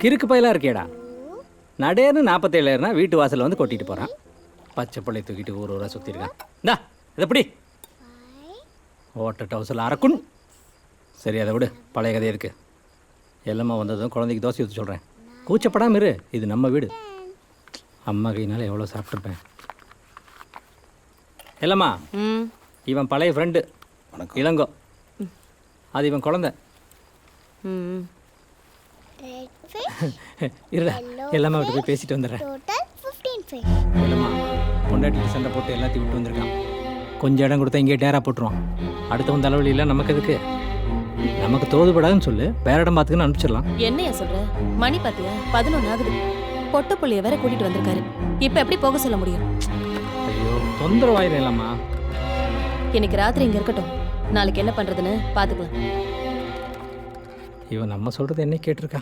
கிறுக்கு பயிலாக இருக்கேடா. நடேன்னு 47 வீட்டு வாசலில் வந்து கொட்டிட்டு போகிறான். பச்சை பிள்ளை தூக்கிட்டு ஊர் ஊராக சுற்றிருக்கான். இந்தா இதை எப்படி ஓட்ட டவுசல் அறக்குன். சரி அதை விடு, பழைய கதை இருக்குது. எல்லாமே வந்ததும் குழந்தைக்கு தோசை ஊற்றி சொல்கிறேன். கூச்சப்படாமல் இரு, இது நம்ம வீடு. அம்மா கையினால எவ்வளோ சாப்பிட்ருப்பேன். இல்லைம்மா, இவன் பழைய ஃப்ரெண்டு இளங்கோ. அது இவன் குழந்தை. இருடா, எல்லாமே விட்டு போய் பேசிட்டு வந்துடுறேன். இல்லைம்மா, பொண்டாட்டிக்கு சண்டை போட்டு எல்லாத்தையும் விட்டு வந்திருக்கான். கொஞ்சம் இடம் கொடுத்தா இங்கே டேரா போட்டுருவான். அடுத்தவன் தலைவலி இல்லை, நமக்கு எதுக்கு? நமக்கு தோதுபடாதுன்னு சொல்லு, வேற இடம் பார்த்துக்குன்னு அனுப்பிச்சிடலாம். என்னையா சொல்ற? மணி பாத்தியா 11 ஆகுது. பொட்ட புள்ளைய வேற கூட்டிட்டு வந்திருக்காரு. இப்ப எப்படி போக சொல்ல முடியும்? ஐயோ, தொந்தரவாயிரம் இல்லம்மா. இன்னைக்கு ராத்திரி இங்க இருக்கட்டும், நாளைக்கு என்ன பண்றதுன்னு பாத்துக்கலாம். இவன் நம்ம சொல்றது என்ன கேட்டிருக்கா?